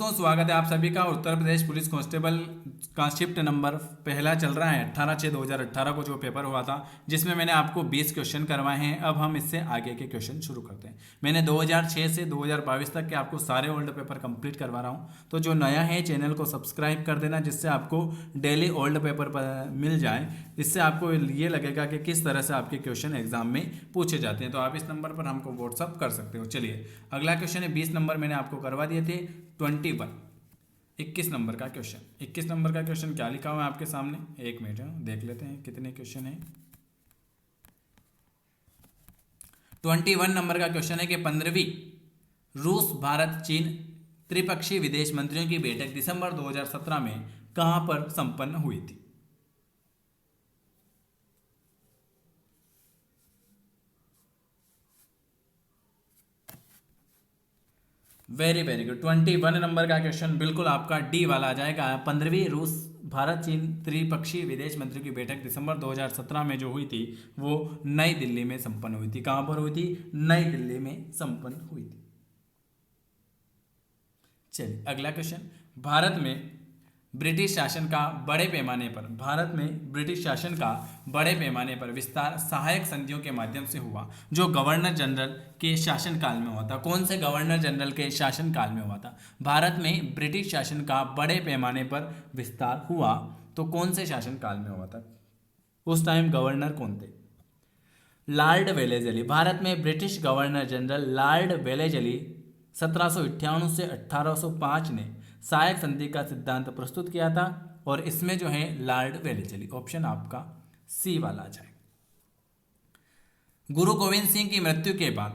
दोस्तों, स्वागत है आप सभी का। उत्तर प्रदेश पुलिस कांस्टेबल का शिफ्ट नंबर पहला चल रहा है 18/6/2018 को जो पेपर हुआ था, जिसमें मैंने आपको 20 क्वेश्चन करवाए हैं। अब हम इससे आगे के क्वेश्चन शुरू करते हैं। मैंने 2006 से 2022 तक के आपको सारे ओल्ड पेपर कंप्लीट करवा रहा हूं। तो जो नया है चैनल को सब्सक्राइब कर देना, जिससे आपको डेली ओल्ड पेपर मिल जाए। इससे आपको ये लगेगा कि किस तरह से आपके क्वेश्चन एग्जाम में पूछे जाते हैं। तो आप इस नंबर पर हमको व्हाट्सअप कर सकते हो। चलिए, अगला क्वेश्चन है 20 नंबर मैंने आपको करवा दिए थे। 21 नंबर का क्वेश्चन। 21 नंबर का क्वेश्चन क्या लिखा हुआ है आपके सामने, एक मिनट देख लेते हैं कितने क्वेश्चन है। 21 नंबर का क्वेश्चन है कि 15वीं रूस भारत चीन त्रिपक्षीय विदेश मंत्रियों की बैठक दिसंबर 2017 में कहां पर संपन्न हुई थी। Very very good. 21 नंबर का क्वेश्चन बिल्कुल आपका डी वाला आ जाएगा। 15वीं रूस भारत चीन त्रिपक्षीय विदेश मंत्रियों की बैठक दिसंबर 2017 में जो हुई थी, वो नई दिल्ली में संपन्न हुई थी। कहां पर हुई थी? नई दिल्ली में संपन्न हुई थी। चलिए, अगला क्वेश्चन। भारत में ब्रिटिश शासन का बड़े पैमाने पर विस्तार सहायक संधियों के माध्यम से हुआ, जो गवर्नर जनरल के शासनकाल में हुआ था। कौन से गवर्नर जनरल के शासनकाल में हुआ था? भारत में ब्रिटिश शासन का बड़े पैमाने पर विस्तार हुआ तो कौन से शासनकाल में हुआ था? उस टाइम गवर्नर कौन थे? Lord Wellesley. भारत में British governor general Lord Wellesley 1758 से 1805 ने सहायक संधि का सिद्धांत प्रस्तुत किया था, और इसमें जो है लॉर्ड वेलेजली, ऑप्शन आपका सी वाला आ जाएगा। गुरु गोविंद सिंह की मृत्यु के बाद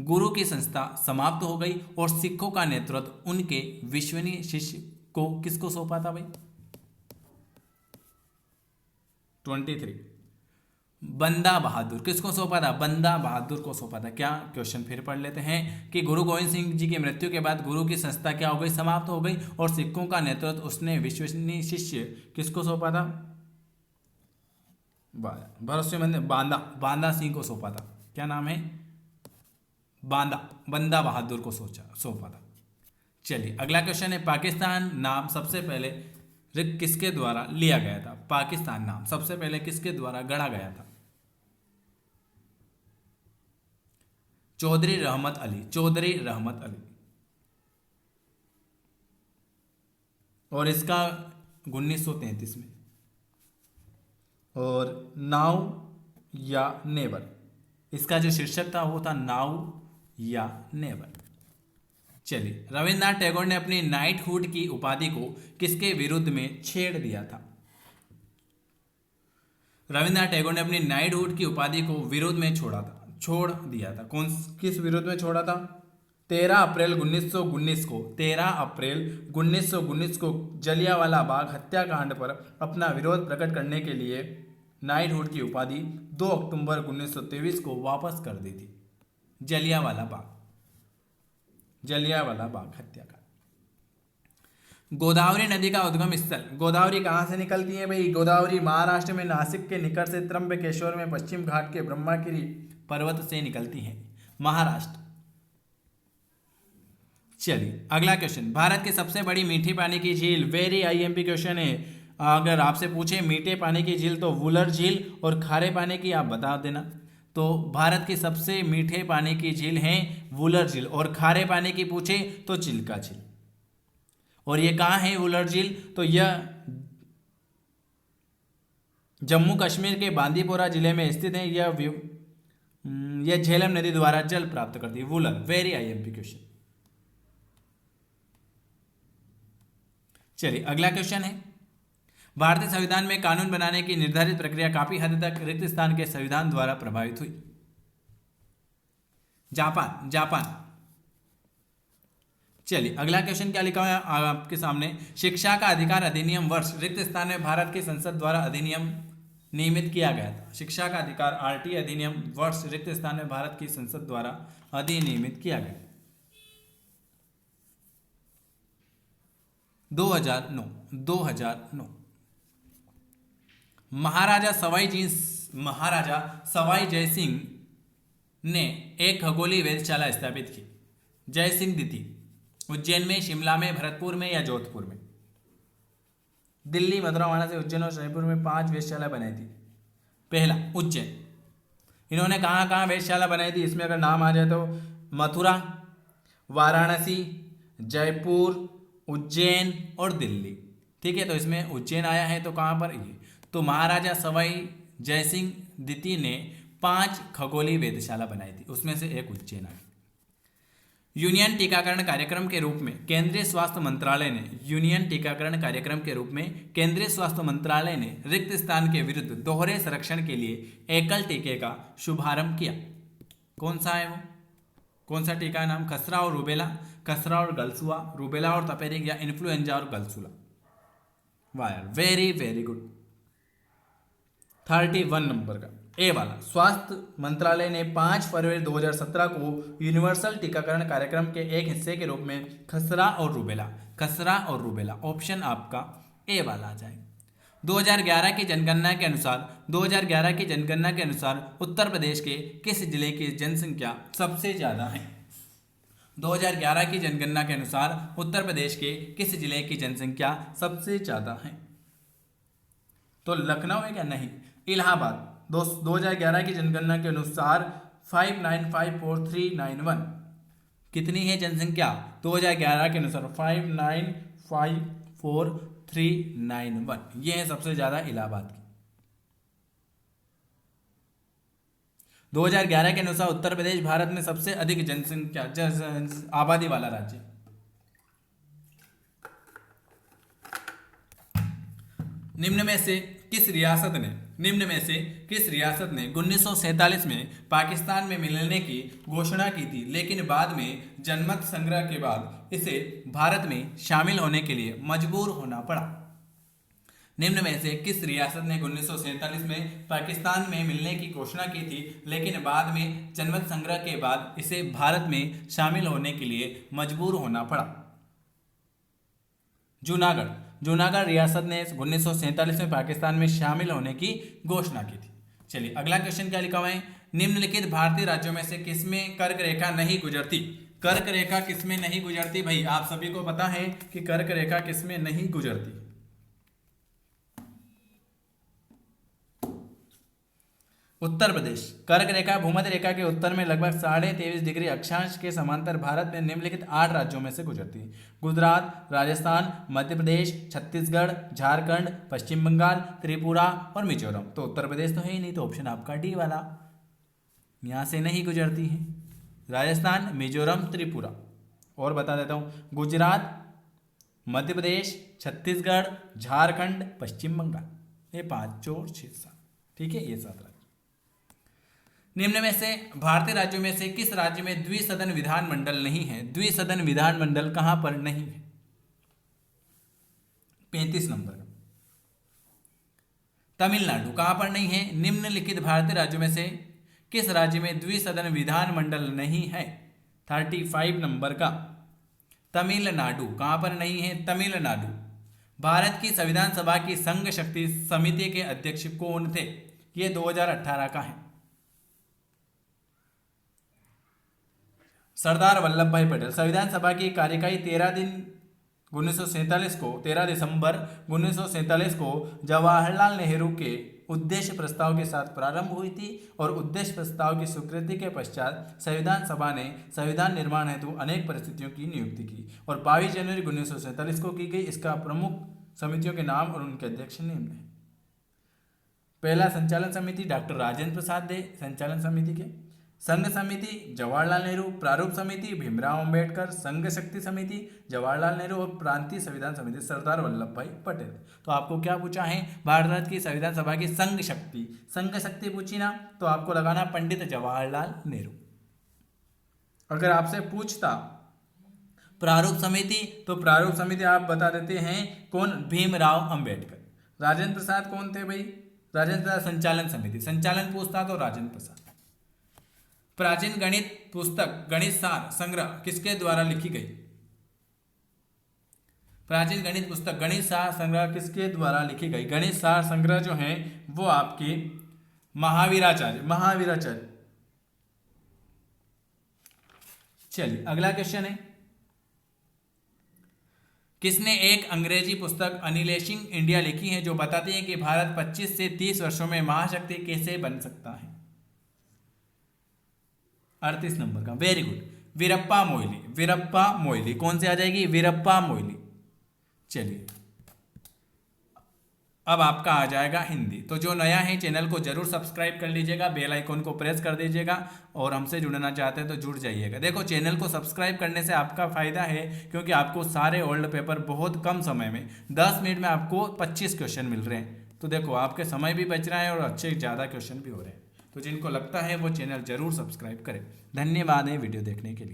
गुरु की संस्था समाप्त हो गई और सिखों का नेतृत्व उनके विश्वसनीय शिष्य को किसको सौंपा था भाई? 23 बंदा बहादुर। किसको सौंपा था? बंदा बहादुर को सौंपा था। क्या क्वेश्चन फिर पढ़ लेते हैं कि गुरु गोविंद सिंह जी की मृत्यु के बाद गुरु की संस्था क्या हो गई? समाप्त हो गई, और सिखों का नेतृत्व उसने विश्वसनीय शिष्य किसको सौंपा था? भरोसेमंद बांदा सिंह को सौंपा था। क्या नाम है? बंदा बहादुर को सौंपा था। चलिए, अगला क्वेश्चन है पाकिस्तान नाम सबसे पहले किसके द्वारा लिया गया था? पाकिस्तान नाम सबसे पहले किसके द्वारा गढ़ा गया था? चौधरी रहमत अली। और इसका 1933 में। और नाउ या नेवर, इसका जो शीर्षक था वो था नाउ या नेवर। चलिए, रविन्द्रनाथ टैगोर ने अपनी नाइटहुड की उपाधि को किसके विरुद्ध में छेड़ दिया था? रविन्द्रनाथ टैगोर ने अपनी नाइटहुड की उपाधि को विरोध में छोड़ दिया था। किस विरोध में छोड़ा था? 13 अप्रैल 1919 को जलियांवाला बाग हत्याकांड पर अपना विरोध प्रकट करने के लिए नाइटहुड की उपाधि 2 अक्टूबर 1923 को वापस कर दी थी। जलियांवाला बाग हत्याकांड। गोदावरी नदी का उद्गम स्थल। गोदावरी कहां से निकलती है भाई? गोदावरी महाराष्ट्र में नासिक के निकट से त्र्यंबकेश्वर में पश्चिम घाट के ब्रह्मागिरी पर्वत से निकलती है, महाराष्ट्र। चलिए, अगला क्वेश्चन। भारत की सबसे बड़ी मीठे पानी की झील, वेरी आईएमपी क्वेश्चन है। अगर आपसे पूछे मीठे पानी की झील तो वुलर झील, और खारे पानी की आप बता देना। तो भारत की सबसे मीठे पानी की झील है वुलर झील, और खारे पानी की पूछे तो चिल्का झील। और ये कहाँ है वुलर झील? तो यह जम्मू कश्मीर के बांदीपोरा जिले में स्थित है। यह झेलम नदी द्वारा जल प्राप्त करती है। Wular, very IMP question. चलिए, अगला क्वेश्चन है भारतीय संविधान में कानून बनाने की निर्धारित प्रक्रिया काफी हद तक रिक्तस्थान के संविधान द्वारा प्रभावित हुई। जापान। चलिए, अगला क्वेश्चन क्या लिखा हुआ है आपके सामने? शिक्षा का अधिकार अधिनियम वर्ष रिक्त स्थान में भारत की संसद द्वारा अधिनियम नियमित किया गया था। शिक्षा का अधिकार आरटी अधिनियम वर्ष रिक्त स्थान में भारत की संसद द्वारा अधिनियमित किया गया। 2009। महाराजा सवाई जय सिंह ने एक खगोलीय वेधशाला स्थापित की। जयसिंह द्वितीय उज्जैन में, शिमला में, भरतपुर में या जोधपुर में? दिल्ली, मथुरा, वाराणसी, उज्जैन और जयपुर में 5 वेधशाला बनाई थी। पहला उज्जैन। इन्होंने कहाँ कहाँ वेधशाला बनाई थी? इसमें अगर नाम आ जाए तो मथुरा, वाराणसी, जयपुर, उज्जैन और दिल्ली। ठीक है, तो इसमें उज्जैन आया है, तो कहाँ पर? ये तो महाराजा सवाई जयसिंह द्वितीय ने 5 खगोलीय वेधशाला बनाई थी, उसमें से एक उज्जैन आई। यूनियन टीकाकरण कार्यक्रम के रूप में केंद्रीय स्वास्थ्य मंत्रालय ने केंद्रीय स्वास्थ्य मंत्रालय ने रिक्त स्थान के विरुद्ध दोहरे संरक्षण के लिए एकल टीके का शुभारंभ किया। कौन सा है वो? कौन सा टीका है? नाम खसरा और रूबेला, खसरा और गलसुआ, रूबेला और तपेदिक, या इन्फ्लुएंजा और गलसुला? वायर, वेरी वेरी गुड। 31 नंबर का ए वाला। स्वास्थ्य मंत्रालय ने 5 फरवरी 2017 को यूनिवर्सल टीकाकरण कार्यक्रम के एक हिस्से के रूप में खसरा और रूबेला, ऑप्शन आपका ए वाला आ जाएगा। 2011 की जनगणना के अनुसार उत्तर प्रदेश के किस जिले की जनसंख्या सबसे ज्यादा है? 2011 की जनगणना के अनुसार उत्तर प्रदेश के किस जिले की जनसंख्या सबसे ज्यादा है? तो लखनऊ है क्या? नहीं, इलाहाबाद। 2011 की जनगणना के अनुसार 5954,391 कितनी है जनसंख्या? 2011 के अनुसार 5954,391, ये है सबसे ज्यादा इलाहाबाद की। 2011 के अनुसार उत्तर प्रदेश भारत में सबसे अधिक जनसंख्या आबादी वाला राज्य। निम्न में से किस रियासत ने 1947 में पाकिस्तान में मिलने की घोषणा की थी, लेकिन बाद में जनमत संग्रह के बाद इसे भारत में शामिल होने के लिए मजबूर होना पड़ा? निम्न में से किस रियासत ने 1947 में पाकिस्तान में मिलने की घोषणा की थी, लेकिन बाद में जनमत संग्रह के बाद इसे भारत में शामिल होने के लिए मजबूर होना पड़ा? जूनागढ़ रियासत ने 1947 में पाकिस्तान में शामिल होने की घोषणा की थी। चलिए अगला क्वेश्चन क्या लिखा हुआ है? निम्नलिखित भारतीय राज्यों में से किसमें कर्क रेखा नहीं गुजरती? कर्क रेखा किसमें नहीं गुजरती? भाई आप सभी को पता है कि कर्क रेखा किसमें नहीं गुजरती। उत्तर प्रदेश। कर्क रेखा भूमध्य रेखा के उत्तर में लगभग 23.5 डिग्री अक्षांश के समांतर भारत में निम्नलिखित 8 राज्यों में से गुजरती है। गुजरात, राजस्थान, मध्य प्रदेश, छत्तीसगढ़, झारखंड, पश्चिम बंगाल, त्रिपुरा और मिजोरम। तो उत्तर प्रदेश तो है ही नहीं, तो ऑप्शन आपका डी वाला, यहाँ से नहीं गुजरती है। राजस्थान, मिजोरम, त्रिपुरा। और बता देता हूँ, गुजरात, मध्य प्रदेश, छत्तीसगढ़, झारखंड, पश्चिम बंगाल, ये 5 और 6 7, ठीक है, ये 7 राज्य। निम्न में से भारतीय राज्यों में से किस राज्य में द्विसदन विधानमंडल नहीं है? द्विसदन विधानमंडल कहां पर नहीं है? 35 नंबर। तमिलनाडु कहां पर नहीं है? निम्नलिखित भारतीय राज्यों में से किस राज्य में द्विसदन विधानमंडल नहीं है? 35 नंबर का तमिलनाडु कहां पर नहीं है? तमिलनाडु। भारत की संविधान सभा की संघ शक्ति समिति के अध्यक्ष कौन थे? ये 2018 का है। सरदार वल्लभ भाई पटेल। संविधान सभा की कार्यकाल 13 दिसंबर 1947 को जवाहरलाल नेहरू के उद्देश्य प्रस्ताव के साथ प्रारंभ हुई थी और उद्देश्य प्रस्ताव की स्वीकृति के पश्चात संविधान सभा ने संविधान निर्माण हेतु अनेक परिस्थितियों की नियुक्ति की और 22 जनवरी 1947 को की गई। इसका प्रमुख समितियों के नाम और उनके अध्यक्ष निम्न है। पहला संचालन समिति डॉक्टर राजेंद्र प्रसाद दे संचालन समिति के, संघ समिति जवाहरलाल नेहरू, प्रारूप समिति भीमराव अंबेडकर, संघ शक्ति समिति जवाहरलाल नेहरू और प्रांतीय संविधान समिति सरदार वल्लभ भाई पटेल। तो आपको क्या पूछा है? भारत की संविधान सभा की संघ शक्ति पूछी ना, तो आपको लगाना पंडित जवाहरलाल नेहरू। अगर आपसे पूछता प्रारूप समिति, तो प्रारूप समिति आप बता देते हैं कौन? भीमराव अंबेडकर। राजेंद्र प्रसाद कौन थे भाई? राजेंद्र प्रसाद संचालन समिति, संचालन पूछता तो राजेंद्र प्रसाद। प्राचीन गणित पुस्तक गणित सार संग्रह किसके द्वारा लिखी गई? प्राचीन गणित पुस्तक गणित सार संग्रह किसके द्वारा लिखी गई? गणित सार संग्रह जो है वो आपके महावीराचार्य चलिए अगला क्वेश्चन है, किसने एक अंग्रेजी पुस्तक अनलीशिंग इंडिया लिखी है जो बताती है कि भारत 25 से 30 वर्षों में महाशक्ति कैसे बन सकता है? 38 नंबर का, वेरी गुड, वीरप्पा मोइली। वीरप्पा मोइली कौन से आ जाएगी? वीरप्पा मोइली। चलिए अब आपका आ जाएगा हिंदी। तो जो नया है चैनल को जरूर सब्सक्राइब कर लीजिएगा, बेल आइकन को प्रेस कर दीजिएगा और हमसे जुड़ना चाहते हैं तो जुड़ जाइएगा। देखो चैनल को सब्सक्राइब करने से आपका फायदा है क्योंकि आपको सारे ओल्ड पेपर बहुत कम समय में 10 मिनट में आपको 25 क्वेश्चन मिल रहे हैं। तो देखो आपके समय भी बच रहा है और अच्छे ज़्यादा क्वेश्चन भी हो रहे हैं। तो जिनको लगता है वो चैनल जरूर सब्सक्राइब करें। धन्यवाद है वीडियो देखने के लिए।